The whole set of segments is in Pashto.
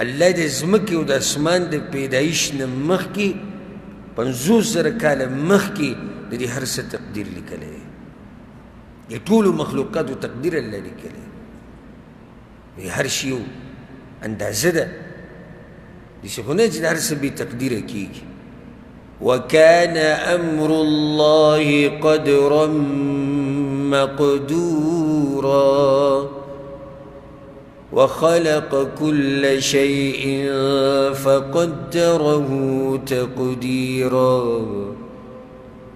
الله د ځمکې او د اسمان د پیدایش نه مخکې 50,000 کاله مخکې د دې هر څه تقدیر لیکلی دی د ټولو مخلوقاتو تقدیر الله لیکلی دی هر شي یو اندازه ده داسې خو نه چې د هر څه بې تقدیره کېږي وكان أمر الله قدرا مقدورا وخلق كل شيء فقدره تقديرا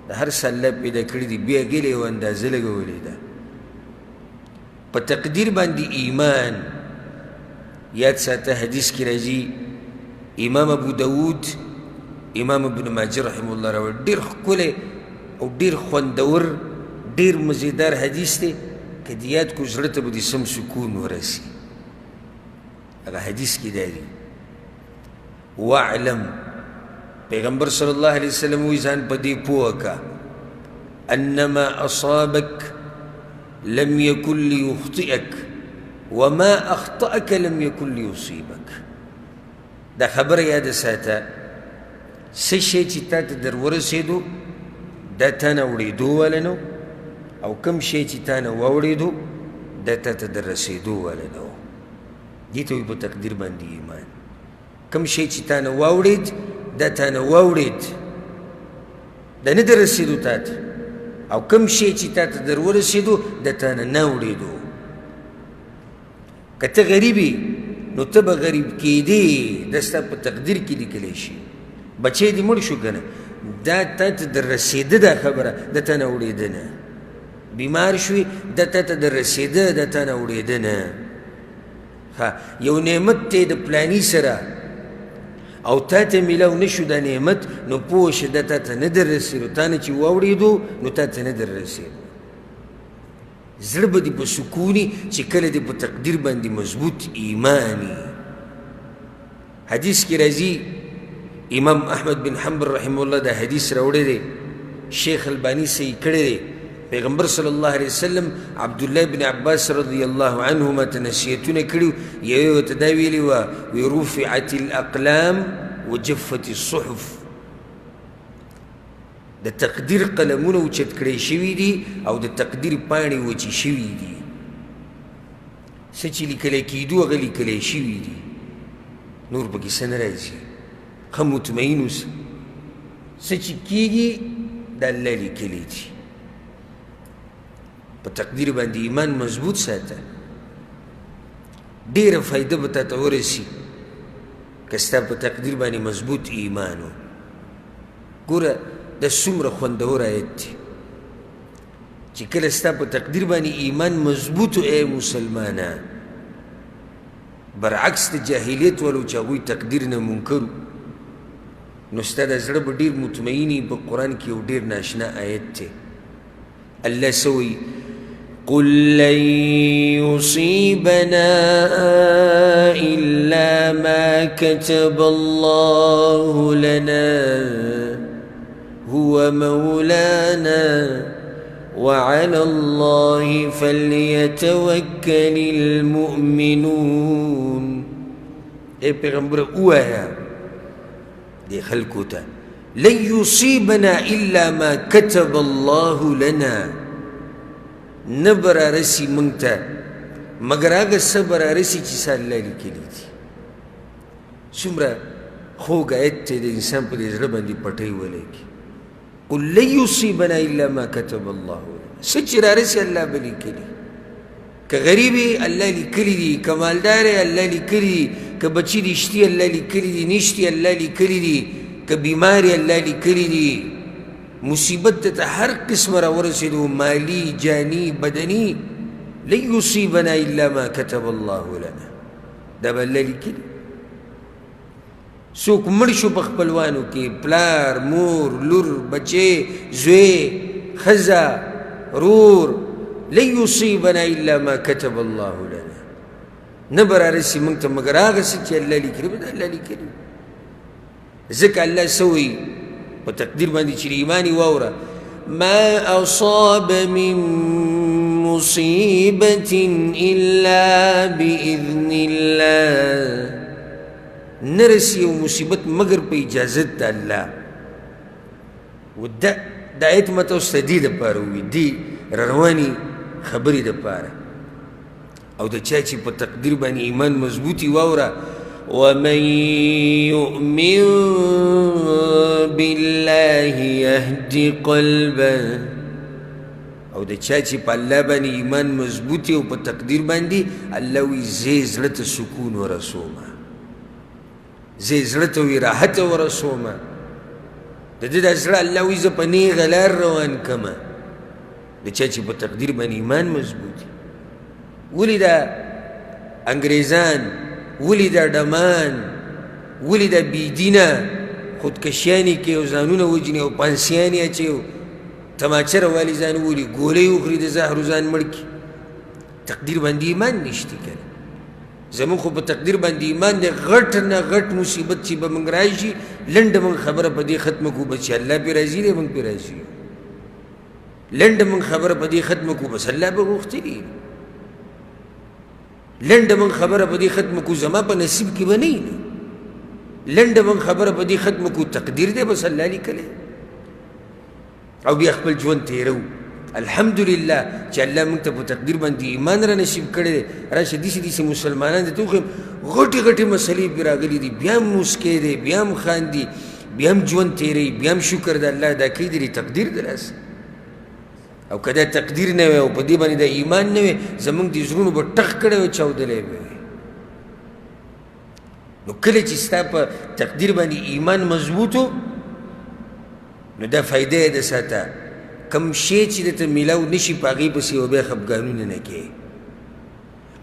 د هر څه الله پیدا کړي دي بیا ګلې او اندازه لګولې ده په تقدیر باندې ایمان یاد ساته حدیث کې راځي امام ابو داود امام ابن ماجه رحمه الله راوړ ډېر ښکلی او ډېر خوندور ډېر مزیدار حدیث دی که دې یاد کړو زړه ته به دې سم سکون ورسي هغه حدیث کې دا دی واعلم پیغمبر صلی الله علیه وسلم وایي ځان په دې پوه که انما اصابك لم يكن ليخطئك وما اخطأك لم يكن ليصيبك دا خبره یاد ساته څه شی چې تا ته در ورسېدو دا تا نه اورېدو واله نه او کوم شی چې تا نه واورېدو دا تا ته در رسېدو واله نه و دې ته وایي په تقدیر باندې ایمان کوم شی چې تا نه واورېد دا تا نه واورېد دا نه در رسېدو تا ته او کوم شی چې تا ته در ورسېدو دا تا نه نه اورېدو که ته غریب یې نو ته به غریب کېدې دا ستا په تقدیر کې لیکلی شي بچی دې مړ شو که نه دا تا ته در رسېده دا خبره د تا نه اورېده نه بیمار شوې دا تا ته در رسېده دا تا نه اورېده نه یو نعمت دی د پلاني سره او تا ته میلاو نه شو دا نعمت نو پوه شه دا تا ته نه در رسېدو تا نه چې واورېدو نو تا ته نه در رسېدو زړه به دې په سکوني چې کله دې په تقدیر باندې مضبوط ایماني حدیث کې راځي امام احمد بن حنبل رحمه الله دا حدیث راوړی دی شیخ البانی صحیح کړی دی پیغمبر صلی الله علیه وسلم عبدالله بن عباس رضی الله عنهما ته نصیحتونه کړي یو ته دا ویلي وه وی رفعت الاقلام وجفت الصحف د تقدیر قلمونه اوچت کړی شوي دي او د تقدیر پاڼې وچې شوي دي څه چې لیکلی کېدو هغه لیکلی شوي دي نور پکې څه نه راځي ښه مطمئن اوسه څه چې کېږي د الله لیکلی دي په تقدیر باندې ایمان مضبوط ساته ډېره فایده به تا ته ورسي که ستا په تقدیر باندې مضبوط ایمان و ګوره دا څومره خوندور آیت دی چې کله ستا په تقدیر باندې ایمان مضبوط و ای مسلمانه برعکس د جاهلیت والو چې هغوی تقدیر نه منکرو نو ستا دا زړه به ډېر مطمئني په قرآن کې یو ډېر ناشنا آیت دی الله څه وایي قل لن يصيبنا إلا ما كتب الله لنا هو مولانا وعلى الله فليتوكل المؤمنون اے پیغمبر اوایا دے خلقو تا لن يصيبنا إلا ما كتب الله لنا نبر رسی منگتا مگر آگا صبر رسی چیسا اللہ لکلی دی سمرا خوگ آیت تے دے انسان پر ازرہ باندی پٹھائی والے کی قل لن يصيبنا إلا ما كتب الله لنا سچ را رسی اللہ بلی کلی که غریبی اللہ لکلی دی که مالدار اللہ لکلی دی که بچی رشتی اللہ لکلی دی نشتی اللہ لکلی دی که بیماری اللہ لکلی دی مصیبت تا ہر قسم را ورسدو مالی جانی بدنی لن يصيبنا إلا ما كتب الله لنا دا با اللہ لکلی سوک مرشو بخپلوانو کی پلار مور لور بچے زوی خزا رور لن يصيبنا إلا ما كتب الله لنا نبر رسی منگتا مگر آغا سچی اللہ لکلی بدا اللہ لکلی ذکر اللہ سوئی وتقدير باندې چې ایمانی واوره ما أصاب من مصيبة إلا بإذن الله نه رسي یو مصیبت مګر په اجازت د الله. و دا آیت ما تاسو ته دې دپاره ووي، دې راروانې خبرې دپاره. او د چا چې په تقدیر باندې ایمان مضبوطي واوره، ومن يؤمن بالله يهدي قلبه، او د چا چې په الله باندې ایمان مضبوطي او په تقدیر باندې، الله وی زه زړه ته سکون ورسومه، زه زړه ته وی راحت ورسومه. د دې د زړه الله وی زه په نیغه لار روان کمه، د چا چې په تقدیر باندې ایمان مضبوطي. ولې دا انګریزان، ولې دا ډمان، ولې دا بېدینه خودکشیانې کوي او ځانونه وجني او پانسیانې اچوي او تماچه روالي ځان ولي، ګولۍ وخوري د زهرو ځان مړ کړي. تقدیر باندې ایمان نشته که نه. زموږ خو په تقدیر باندې ایمان دی. غټ نه غټ مصیبت چې به موږ راشي، لنډه موږ خبره په دې ختمه کړو بس چې الله پرې راضي دی، موږ پرې راضي یو. لنډه موږ خبره په دې ختمه کړو بس الله به غوښتلي. لنډه موږ خبره په دې ختمه کړو زما په نصیب کې به نه وي. لنډه موږ خبره په دې ختمه کړو تقدیر دی بس الله لیکلی، او بیا خپل ژوند تېرو. الحمدلله چې الله موږ ته په تقدیر باندې ایمان را نصیب کړی دی. راشه داسې داسې مسلمانان درته وښیم غټې غټې مسلې پرې راغلي دي، بیا هم موسکی دی، بیا هم خاندي، بیا هم ژوند تېروي، بیا هم شکر د الله ادا کوي. د تقدیر د لاسه. او که دا تقدیر نه وی او په دې باندې د ایمان نه وی، زموږ د زړونو به ټغ کړی وی، چاودلی به وي. نو کله چې ستا په تقدیر باندې ایمان مضبوط و، نو دا فایده یې د ساته. کم شی چې درته میلاو نشي په هغې پسې به بیا خفګانونه نه کوې،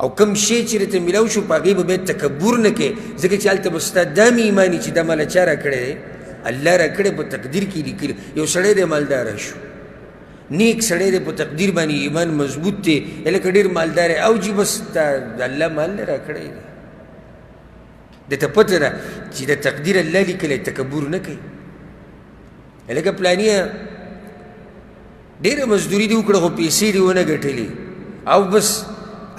او کم شی چې درته میلاو شو په هغې به بیا تکبر نه کوې، ځکه چې هلته به ستا دا مې ایماني چې دا ماله چا راکړی دی؟ الله راکړی، په تقدیر کې لیکلي. یو سړی دی مالداره شو، نیک سړی دی، په تقدیر باندې ایمان مضبوط دی، لکه ډېر مالدار دی، او جي بس د الله مال نه راکړی دی. درته پته ده چې د تقدیر الله لیکلی، تکبر نه کوي. لکه پلانیه ډېره مزدوري دې وکړه خو پیسې دې ونه ګټلې، او بس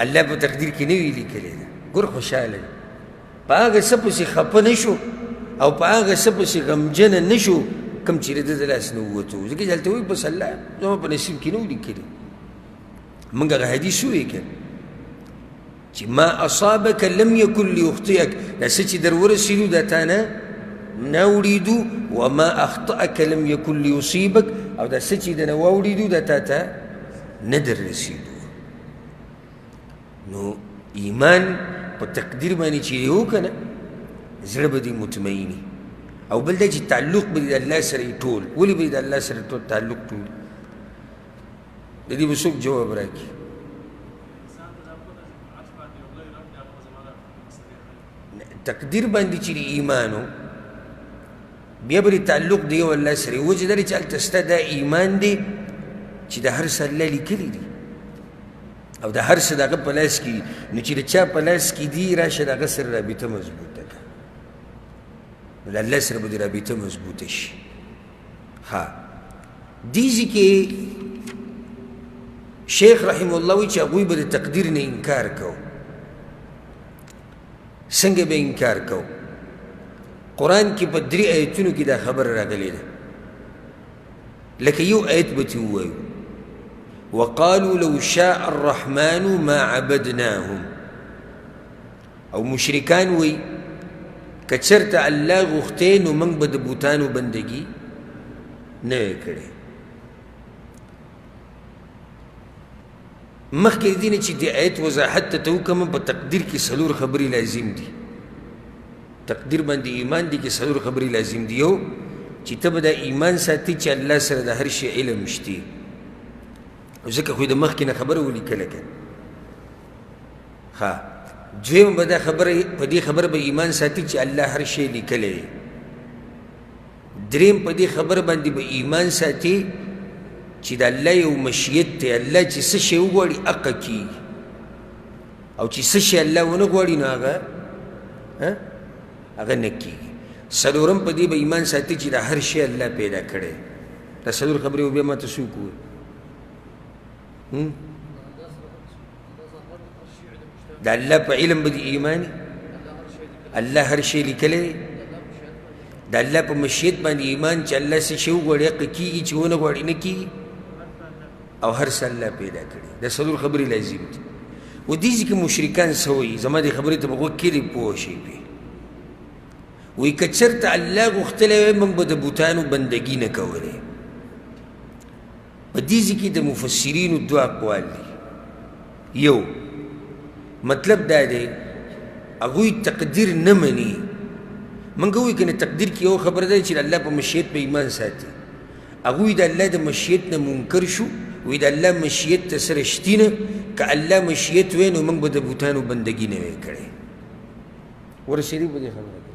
الله په تقدیر کې نه وي لیکلی ده. ګور خوشحاله دی، په هغه څه پسې خفه نه شو او په هغه څه پسې غمجنه نه شو کوم چې د ده لاس نه ووتو، ځکه چې هلته وایي بس الله زما په نصیب کې نه و لیکلي. موږ هغه حدیث ووایي که چې ما اصابک لم یکن لیخطئک، دا څه چې در ورسېدو دا تا نه واوړېدو، وما اخطأک لم یکن لیصیبک، او دا څه چې د نه واوړېدو دا تا ته نه در رسېدو. نو ایمان په تقدیر باندې چې دی و که نه، زړه به دې مطمئني. او بل دا چې تعلق به دې د الله سره یې ټول. ولې به دې د الله سره ټول تعلق ټول؟ د دې به څوک جواب راکړي؟ تقدیر باندې چې ایمان و، بیا به تعلق دی یو الله سره. وجه دا دی چې هلته ستا دا ایمان دی چې د هر څه الله لیکلي دي، او د هر څه د هغه په لاس کې دي. نو چې د چا په لاس کې دي، راشه د هغه سره رابطه مضبوطه کړه، نو د الله سره به دې رابطه مضبوطه شي. ها دې ځای کې شیخ رحمه الله وایي چې هغوی به د تقدیر نه انکار کو. څنګه به انکار کو؟ قرآن کې په 3 آیتونو کې دا خبر راغلی ده. لکه یو آیت به ترې ووایو، وقالوا لو شاء الرحمن ما عبدناهم. او مشرکان وایي که چېرته الله غوښتی نو موږ به د بوتانو بندګي نه وی کړې. مخکې د دې نه چې د آیت وضاحت ته وکړم، په تقدیر کې 4 خبرې لازم دي. تقدیر باندې ایمان دی کې 4 خبرې لازم دي. یو چې ته به دا ایمان ساتي چې الله سره د هر شي علم شته، ځکه خو د مخکې نه خبره ولیکله که. ها دویم به دا خبره، په دې خبره به ایمان ساتي چې الله هر شی لیکلی دی. دریم په دې خبره باندې به ایمان ساتي چې د الله یو مشیت دی، الله چې څه شی وغواړي هغه کېږي، او چې څه شی الله ونه غواړي نو هغه نه کېږي. 4م په دې به ایمان ساتي چې د هر شی الله پیدا کړی. دا 4 خبرې بیا ما ته څوک ووایي؟ د الله په علم به دې ایماني، الله هر شی لیکلی دی د الله په مشیت باندې ایمان چې الله څه شی وغواړي هغه کېږي چې ونه غواړي نه کېږي او هر څه الله پیدا کړي دا څلور خبرې لازم دي و دې ځای کې مشرکان څه وایي زما دې خبرې ته به غوږ کېږدئ پوه شئ پرې وایي که چېرته الله غوښتلی وای موږ به د بوتانو بندګي نه کولې په دې ځای کې د مفسرینو دوه اقوال دي یو مطلب دا دی هغوی تقدیر نه مني موږ وایو که نه تقدیر کې یو خبره ده چې د الله په مشیت به ایمان ساتي هغوی د الله د مشیت نه منکر شو وایي د الله مشیت ته څه رښتي نه که الله مشیت وی نو موږ به د بوتانو بندګي نه وی کړې ورسېدي په دې خبره کې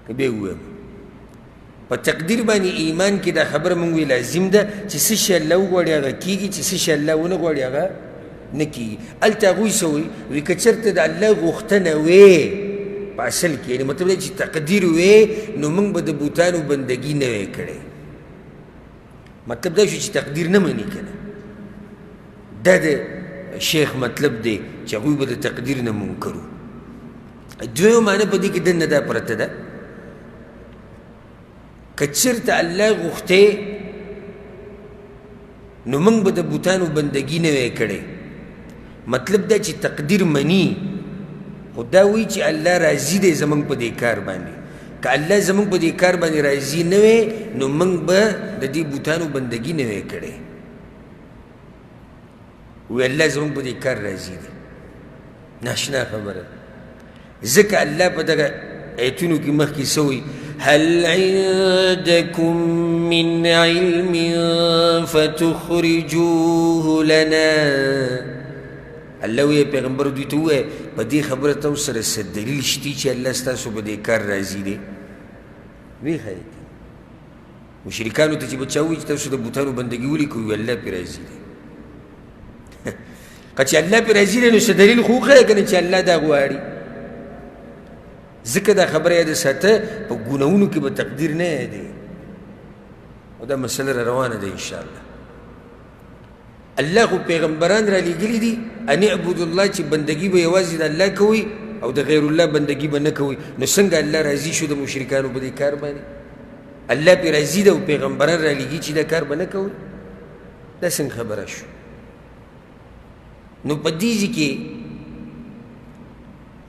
که بیا ووایم په تقدیر باندې ایمان کې دا خبره موږ وی لازم ده چې څه شی الله وغواړي هغه کېږي چې څه شی الله ونه غواړي هغه نه کېږي هلته هغوی څه وایي وایي که چېرته د الله غوښتنه وې په اصل کې یعنې مطلب دی چې تقدیر وې نو موږ به د بوتانو بندګي نه وی کړې مطلب دا شو چې تقدیر نه مني که نه دا د شیخ مطلب دی چې هغوی به د تقدیر نه منکر وو دویم معنی په دې کې دننه دا پرته ده که چېرته الله غوښتی نو موږ به د بوتانو بندګي نه وی کړې مطلب دا چې تقدیر مني خو دا وایي چې الله راضي دی زموږ په دې کار باندې که الله زموږ په دې کار باندې راضي نه وی نو موږ به د دې بوتانو بندګي نه وی کړې وی الله زموږ په دې کار راضي دی ناشنا خبره ځکه الله په دغه ایتونو کې مخکې څه وایي هل عندكم من علم فتخرجوه لنا الله وی پیغمبر دوی ته ووایه په دې خبره تاسو سره څه دلیل شته چې الله ستاسو په دې کار راضي دی وی خیر مشرکانو ته چې به چا ووایي چې تاسو د بوتانو بندګي ولې کوئ الله پرې راضي دی که چې الله پرې راضي دی نو څه دلیل خو وښیه که نه چې الله دا غواړي ځکه دا خبره یاد ساته په ګناهونو کې به تقدیر نه یادوي او دا مسله را روانه ده انشاءالله الله خو پیغمبران را لیږلي دي ان اعبدوا الله چې بندګي به یوازې د الله کوئ او د غیر الله بندګي به نه کوئ نو څنګه الله راضي شو د مشرکانو په دې کار باندې الله پرې راضي ده او پیغمبران را لیږي چې دا کار به نه کوئ دا څنګه خبره شو نو په دې ځای کې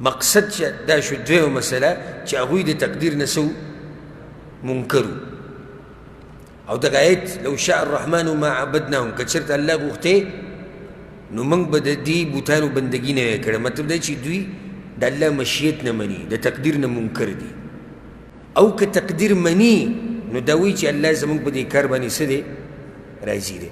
مقصد دا شو دویمه مسله چې هغوی د تقدیر نه څه منکر او دغه آیت لو شاء الرحمن ما عبدناهم که چېرته الله غوښتی نو موږ به د دې بوتانو بندګي نه وی کړې مطلب دی چې دوی د الله مشیت نه مني د تقدیر نه منکر دي او که تقدیر مني نو دا وایي چې الله زموږ په دې کار باندې څه دی راضي دی